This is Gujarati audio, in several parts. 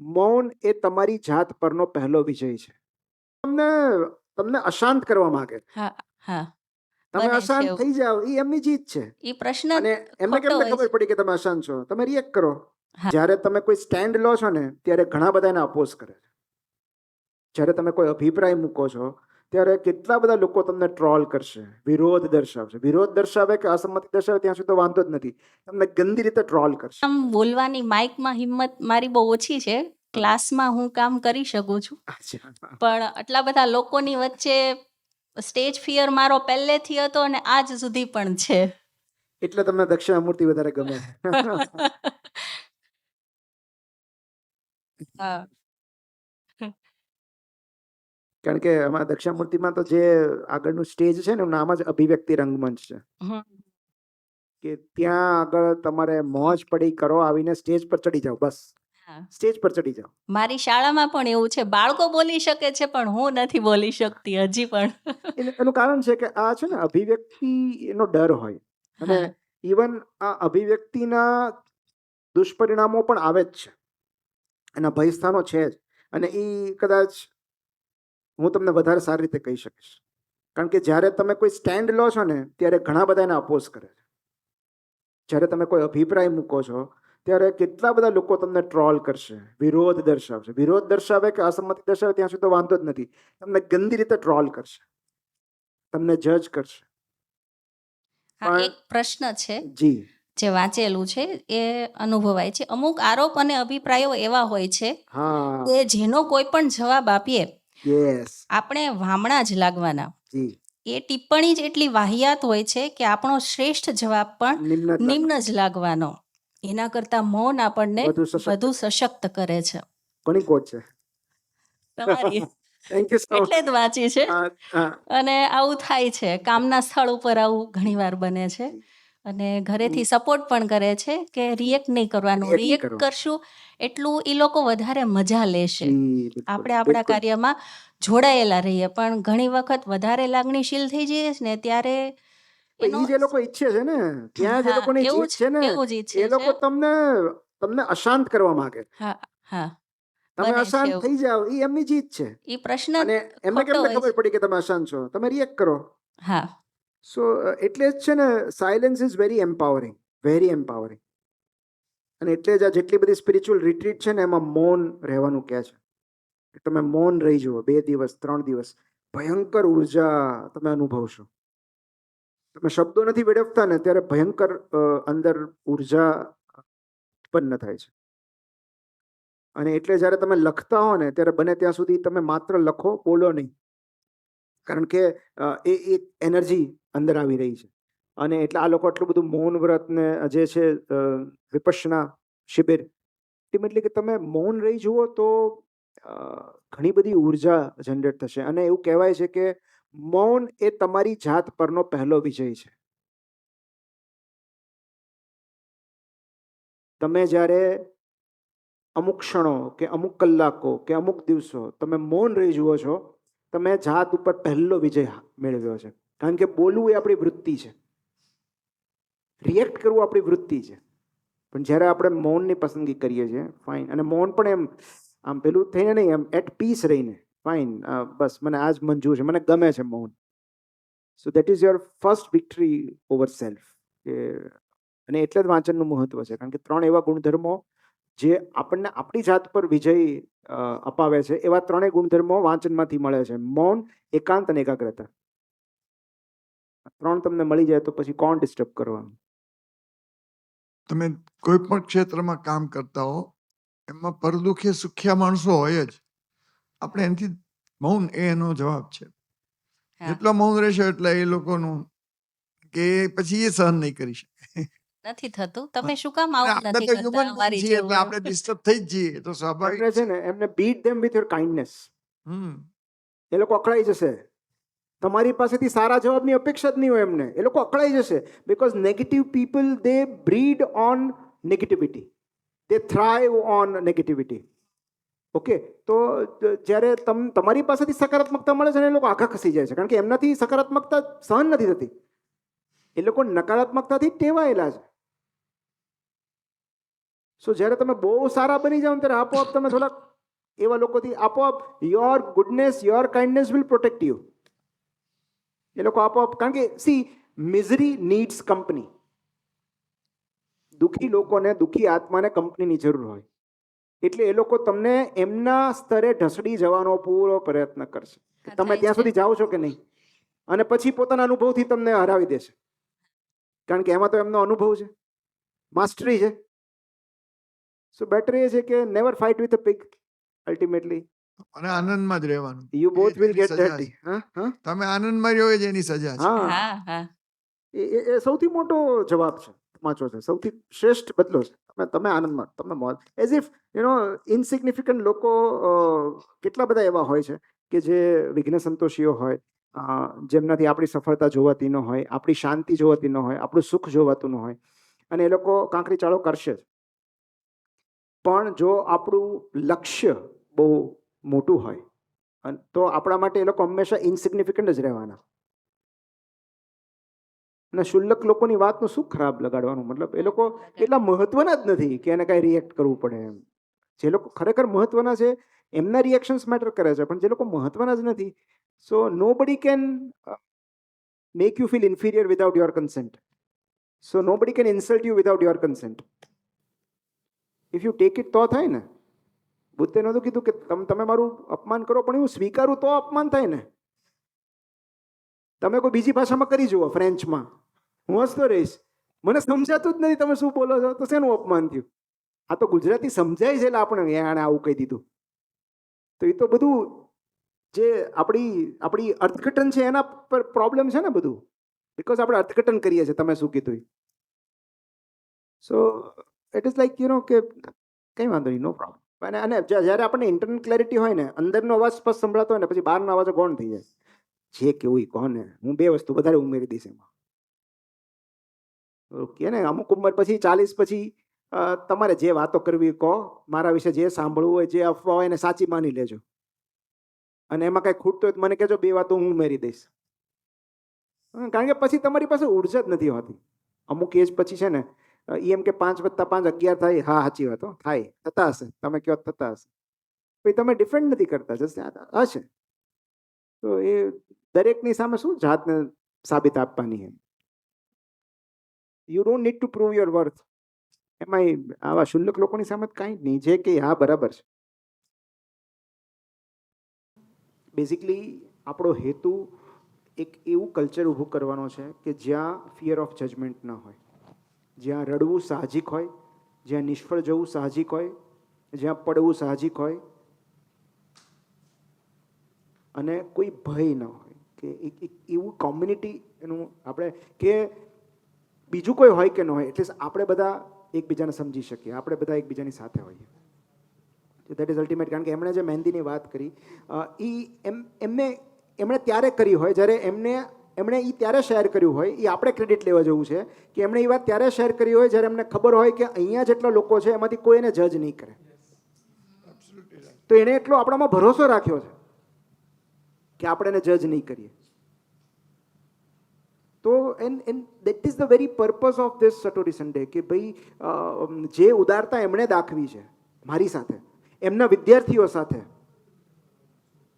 મૌન એ તમારી જાત પરનો પહેલો વિજય છે. તમને તમને અશાંત કરવા માંગે. હા હા તમે બને છે અશાંત એવું. થઈ જાઓ એ એમની જીત છે. એ પ્રશ્ન અને એમને ખોટો કેમને હોય ખબર છે. પડી કે તમે અશાંત છો? તમે રિએક્ટ કરો. હા જ્યારે તમે કોઈ સ્ટેન્ડ લો છો ને ત્યારે ઘણા બધા એને અપોઝ કરે છે. જ્યારે તમે કોઈ અભિપ્રાય મૂકો છો ત્યારે કેટલા બધા લોકો તમને ટ્રોલ કરશે, વિરોધ દર્શાવશે. વિરોધ દર્શાવે કે અસંમતિ દર્શાવે ત્યાં સુધી તો વાંધો જ નથી, તમને ગંદી રીતે ટ્રોલ કરશે. આમ બોલવાની માઇકમાં હિંમત મારી બહુ ઓછી છે. ક્લાસમાં હું કામ કરી શકું છું, અચ્છા. પણ આટલા બધા લોકોની વચ્ચે સ્ટેજ ફિયર મારો પહેલેથી હતો અને આજ સુધી પણ છે. એટલે તમને દક્ષિણામૂર્તિ વધારે ગમે છે. હા કારણ કે આમાં દક્ષિણામૂર્તિમાં તો જે આગળનું સ્ટેજ છે ને એનું નામ જ અભિવ્યક્તિ રંગમંચ છે. હમ. કે ત્યાં આગળ તમારે મોજ પડી કરો, આવીને સ્ટેજ પર ચડી જાઓ, બસ હા. સ્ટેજ પર ચડી જાઓ. મારી શાળામાં પણ એવું છે, બાળકો બોલી શકે છે પણ હું નથી બોલી શકતી હજી પણ. એનું કારણ છે કે આ છે ને અભિવ્યક્તિ એનો ડર હોય. અને હા. ઇવન આ અભિવ્યક્તિના દુષ્પરિણામો પણ આવે જ છે, એના ભયસ્થાનો છે જ. અને એ કદાચ હું તમને વધારે સારી રીતે કહી શકીશ. કારણ કે જ્યારે તમે કોઈ સ્ટેન્ડ લો છો ને ત્યારે ઘણા બધા એને અપોઝ કરે છે. જ્યારે તમે કોઈ અભિપ્રાય મૂકો છો ત્યારે કેટલા બધા લોકો તમને ટ્રોલ કરશે, વિરોધ દર્શાવશે. વિરોધ દર્શાવે કે અસંમતિ દર્શાવે ત્યાં સુધી તો વાંધો જ નથી, તમને ગંદી રીતે ટ્રોલ કરશે, તમને જજ કરશે. હા, પણ એક પ્રશ્ન છે જી જે વાંચેલું છે એ અનુભવાય છે. અમુક આરોપ અને અભિપ્રાયો એવા હોય છે હા કે જેનો કોઈ પણ જવાબ આપીએ યસ આપણે વામણા જ લાગવાના. જી એ ટિપ્પણી જ એટલી વાહિયાત હોય છે કે આપણો શ્રેષ્ઠ જવાબ પણ નિમ્ન જ નિમ્ન જ લાગવાનો. એના કરતા મૌન આપણને વધુ સશક્ત વધુ સશક્ત કરે છે. ઘણી કોટ છે. તમારી થેન્ક યુ સો એટલે જ વાંચી છે. મચ. અને આવું થાય છે, કામના સ્થળ ઉપર આવું ઘણીવાર બને છે. અને ઘરેથી સપોર્ટ પણ કરે છે કે રિએક્ટ નહીં કરવાનું, React નહીં રિએક્ટ કરવાનું. કરશું એટલું એ લોકો વધારે મજા લેશે. જી બિલકુલ આપણે આપણા બિલકુલ. કાર્યમાં જોડાયેલા રહીએ, પણ ઘણી વખત વધારે લાગણીશીલ થઈ જઈએ છે ને ત્યારે પણ એનો ઈ જે લોકો ઈચ્છે છે ને, ત્યાં જે હા લોકોની એવું જીત જ છે ને, એવું જ ઈચ્છે એ છે. લોકો તમને તમને અશાંત કરવા માંગે. હા હા તમે બને છે અશાંત એવું. થઈ જાઓ એ એમની જીત છે. એ પ્રશ્ન અને એમને ખોટો કેમને હોય ખબર છે. પડી કે તમે અશાંત છો? તમે રિએક્ટ કરો. હા સો એટલે જ છે ને, silence is very empowering, very empowering. અને એટલે જ આ જેટલી બધી સ્પિરિચ્યુઅલ રિટ્રીટ છે ને એમાં મૌન રહેવાનું કહે છે. કે તમે મૌન રહી જુઓ 2 દિવસ 3 દિવસ, ભયંકર ઉર્જા તમે અનુભવશો. તમે શબ્દો નથી વેડફતા ને ત્યારે ભયંકર અંદર ઉર્જા ઉત્પન્ન થાય છે. અને એટલે જ્યારે તમે લખતા હો ને ત્યારે બને ત્યાં સુધી તમે માત્ર લખો, બોલો નહીં. કારણ કે એ એક એનર્જી અંદર આવી રહી છે. અને એટલે આ લોકો આટલું બધું મૌન વ્રત ને જે છે વિપશ્યના શિબિર, અલ્ટિમેટલી કે તમે મૌન રહી જુઓ તો ઘણી બધી ઉર્જા જનરેટ થશે. અને એવું કહેવાય છે કે મૌન એ તમારી જાત પરનો પહેલો વિજય છે. તમે જ્યારે અમુક ક્ષણો કે અમુક કલાકો કે અમુક દિવસો તમે મૌન રહી જુઓ છો, તમે જાત ઉપર પહેલો વિજય મેળવ્યો છે. કારણ કે બોલવું એ આપણી વૃત્તિ છે, રિએક્ટ કરવું આપણી વૃત્તિ છે. પણ જ્યારે આપણે મૌનની પસંદગી કરીએ છીએ, ફાઇન. અને મૌન પણ એમ આમ પેલું થઈને નહીં, એમ એટ પીસ રહીને, ફાઇન, બસ મને આ જ મંજૂર છે, મને ગમે છે મૌન. So that is your first victory over self. અને એટલે જ વાંચનનું મહત્વ છે. કારણ કે 3 એવા ગુણધર્મો જે આપણને આપણી જાત પર વિજય અપાવે છે, એવા 3 ગુણધર્મો વાંચનમાંથી મળે છે: મૌન, એકાંત અને એકાગ્રતા. 3 તમને મળી જાય તો પછી કોણ ડિસ્ટર્બ કરવાનું? તમે કોઈ પણ ક્ષેત્રમાં કામ કરતા હો, એમાં પરદુખે સુખ્યા માણસો હોય જ. આપણે એનાથી મૌન એ એનો જવાબ છે. હા જેટલો મૌન રહેશે એટલે એ લોકોનું કે પછી એ સહન નહીં કરી શકે. નથી થતું. તમે શું કામ અને આવું આપણે નથી તો કરતા હ્યુમન બીંગ અમારી છીએ એટલે જેવું? આપણે ડિસ્ટર્બ થઈ જ જઈએ તો સ્વાભાવિક એમને છે છે. ને, એમને beat them with your kindness. હમ એ લોકો અકળાઈ જશે. તમારી પાસેથી સારા જવાબની અપેક્ષા જ નહીં હોય એમને. એ લોકો અકળાઈ જશે. Because negative people they breed on negativity, they થ્રાઇવ on negativity. Okay, તો જ્યારે તમારી પાસેથી સકારાત્મકતા મળે છે ને, એ લોકો આખા ખસી જાય છે. કારણ કે એમનાથી સકારાત્મકતા સહન નથી થતી. એ લોકો નકારાત્મકતાથી ટેવાયેલા છે. સો જ્યારે તમે બહુ સારા બની જાઓ ને ત્યારે આપોઆપ તમે થોડાક એવા લોકોથી આપોઆપ your goodness, your kindness will protect you. એ લોકો આપોઆપ, કારણ કે સી મિઝરી નીડ્સ કંપની. દુઃખી લોકોને, દુઃખી આત્માને કંપનીની જરૂર હોય. એટલે એ લોકો તમને એમના સ્તરે ઢસડી જવાનો પૂરો પ્રયત્ન કરશે. હા, તમે થાય ત્યાં છે. સુધી જાઓ છો કે નહીં, અને પછી પોતાના અનુભવથી તમને હરાવી દેશે, કારણ કે એમાં તો એમનો અનુભવ છે, માસ્ટરી છે. સો બેટર એ છે કે never fight with a pig. Ultimately અને આનંદમાં જ રહેવાનું. યુ બોથ એ વિલ એની ગેટ સજા ધેટ. છે. તમે આનંદમાં રહ્યો એ જ એની સજા છે. હા, હા હા એ સૌથી મોટો જવાબ છે, તમાચો છે, સૌથી શ્રેષ્ઠ બદલો છે. તમે આનંદમાં, તમે મોજ, એઝ ઇફ ઇનસિગ્નિફિકન્ટ લોકો કેટલા બધા એવા હોય છે કે જે વિઘ્ન સંતોષીઓ હોય, જેમનાથી આપણી સફળતા જોવાતી ન હોય, આપણી શાંતિ જોવાતી ન હોય, આપણું સુખ જોવાતું ન હોય, અને એ લોકો કાંકરી ચાળો કરશે જ. પણ જો આપણું લક્ષ્ય બહુ મોટું હોય તો આપણા માટે એ લોકો હંમેશા ઇનસિગ્નિફિકન્ટ જ રહેવાના. અને શુલ્લક લોકોની વાતનું શું ખરાબ લગાડવાનું, મતલબ એ લોકો એટલા મહત્વના જ નથી કે એને કાંઈ રિએક્ટ કરવું પડે એમ. જે લોકો ખરેખર મહત્વના છે એમના રિએક્શન્સ મેટર કરે છે, પણ જે લોકો મહત્વના જ નથી, so nobody can make you feel inferior without your consent. So nobody can insult you without your consent. If you take it તો થાય ને. બુદ્ધે નહોતું કીધું કે તમે મારું અપમાન કરો, પણ હું સ્વીકારું તો અપમાન થાય ને. તમે કોઈ બીજી ભાષામાં કરી જુઓ, ફ્રેન્ચમાં, હું હસતો રહીશ, મને સમજાતું જ નથી તમે શું બોલો છો, તો શેનું અપમાન થયું? આ તો ગુજરાતી સમજાય છે એટલે આપણે આણે આવું કહી દીધું. તો એ તો બધું જે આપણી અર્થઘટન છે એના પર પ્રોબ્લેમ છે ને બધું, બિકોઝ આપણે અર્થઘટન કરીએ છીએ તમે શું કીધું. સો ઇટ ઇઝ લાઈક કે કંઈ વાંધો નહીં, નો પ્રોબ્લેમ. અને જ્યારે આપણને ઇન્ટરનલ ક્લેરિટી હોય ને, અંદરનો અવાજ સ્પષ્ટ સંભળાતો હોય ને, પછી બહારનો અવાજ ગૌણ થઈ જાય. જે કેવું કોને, હું 2 વસ્તુ વધારે ઉમેરી દઈશ એમાં. ઓકે ને, અમુક ઉંમર પછી 40 પછી તમારે જે વાતો કરવી કહો, મારા વિશે જે સાંભળવું હોય, જે અફવા હોય એને સાચી માની લેજો, અને એમાં કાંઈ ખૂટતું હોય તો મને કહેજો, 2 વાતો હું ઉમેરી દઈશ. કારણ કે પછી તમારી પાસે ઉર્જા જ નથી હોતી. અમુક એજ પછી છે ને, એમ કે 5 + 5 11 થાય. હા, સાચી વાત થાય, થતા હશે, તમે કહો થતા હશે, પછી તમે ડિફેન્ડ નથી કરતા, જશે હશે. તો એ દરેકની સામે શું જાતને સાબિત આપવાની એમ. You don't need to prove your worth. એમાં આવા શુલ્લક લોકોની સામે કાંઈ જ નહીં, જે કે હા બરાબર છે. બેઝિકલી આપણો હેતુ એક એવું કલ્ચર ઊભું કરવાનો છે કે જ્યાં ફિયર ઓફ જજમેન્ટ ન હોય, જ્યાં રડવું સાહજિક હોય, જ્યાં નિષ્ફળ જવું સાહજિક હોય, જ્યાં પડવું સાહજિક હોય, અને કોઈ ભય ન હોય. કે એક એવું કોમ્યુનિટી એનું આપણે, કે બીજું કોઈ હોય કે ન હોય, એટલે આપણે બધા એકબીજાને સમજી શકીએ, આપણે બધા એકબીજાની સાથે હોઈએ. That is ultimate. કારણ કે એમણે જે મહેંદીની વાત કરી, એમણે ત્યારે કરી હોય જ્યારે એમણે એ ત્યારે શેર કર્યું હોય, એ આપણે ક્રેડિટ લેવા જેવું છે કે એમણે એ વાત ત્યારે શેર કરી હોય જ્યારે એમને ખબર હોય કે અહીંયા જેટલા લોકો છે એમાંથી કોઈ એને જજ નહીં કરે. તો એણે એટલો આપણામાં ભરોસો રાખ્યો છે કે આપણે એને જજ નહીં કરીએ. તો and that is the very purpose of this story Sunday, કે ભાઈ જે ઉદારતા એમણે દાખવી છે મારી સાથે, એમના વિદ્યાર્થીઓ સાથે,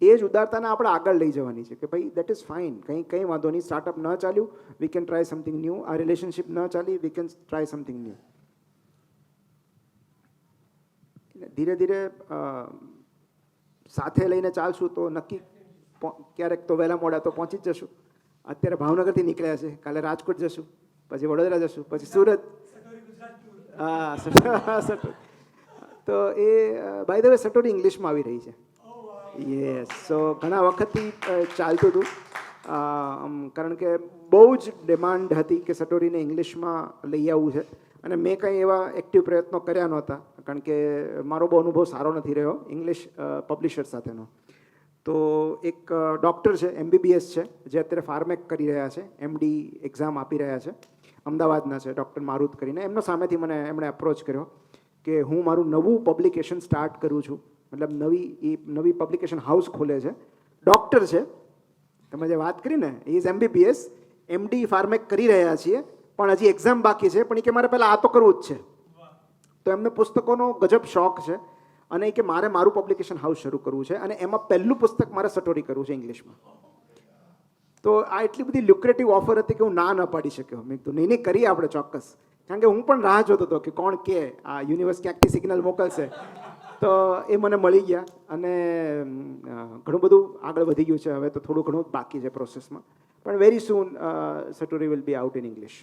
એ જ ઉદારતાને આપણે આગળ લઈ જવાની છે. કે ભાઈ દેટ ઇઝ ફાઇન, કંઈ વાંધો નહીં, સ્ટાર્ટઅપ ન ચાલ્યું, we can try something new. આ રિલેશનશિપ ન ચાલી, we can try something new. ધીરે ધીરે સાથે લઈને ચાલશું તો નક્કી ક્યારેક તો વહેલા મોડા તો પહોંચી જ જશું. અત્યારે ભાવનગરથી નીકળ્યા છે, કાલે રાજકોટ જશું, પછી વડોદરા જશું, પછી સુરત. હા, તો એ બાય ધ વે સટોરી ઇંગ્લિશમાં આવી રહી છે. યસ, સો ઘણા વખતથી ચાલતું હતું, કારણ કે બહુ જ ડિમાન્ડ હતી કે સટોરીને ઇંગ્લિશમાં લઈ આવવું છે, અને મેં કંઈ એવા એક્ટિવ પ્રયત્નો કર્યા નહોતા, કારણ કે મારો બહુ અનુભવ સારો નથી રહ્યો ઇંગ્લિશ પબ્લિશર સાથેનો. તો એક ડૉક્ટર છે, MBBS છે, જે અત્યારે ફાર્મેક કરી રહ્યા છે, MD એક્ઝામ આપી રહ્યા છે, અમદાવાદના છે, ડૉક્ટર મારુત કરીને. એમનો સામેથી એમણે અપ્રોચ કર્યો કે હું મારું નવું પબ્લિકેશન સ્ટાર્ટ કરું છું, મતલબ નવી પબ્લિકેશન હાઉસ ખોલે છે, ડૉક્ટર છે, તમે જે વાત કરી ને, ઇઝ MBBS, MD ફાર્મેક કરી રહ્યા છીએ, પણ હજી એક્ઝામ બાકી છે, પણ એ કે મારે પહેલાં આ તો કરવું જ છે. તો એમને પુસ્તકોનો ગજબ શોખ છે અને એ કે મારે મારું પબ્લિકેશન હાઉસ શરૂ કરવું છે અને એમાં પહેલું પુસ્તક મારે સટોરી કરવું છે ઇંગ્લિશમાં. તો આ એટલી બધી લ્યુક્રેટિવ ઓફર હતી કે હું ના ન પાડી શક્યો. મેં કીધું નહીં કરીએ આપણે ચોક્કસ, કારણ કે હું પણ રાહ જોતો હતો કે કોણ કે આ યુનિવર્સ ક્યાંકથી સિગ્નલ મોકલશે. તો એ મને મળી ગયા અને ઘણું બધું આગળ વધી ગયું છે. હવે તો થોડું ઘણું બાકી છે પ્રોસેસમાં, પણ very soon story will be out in English.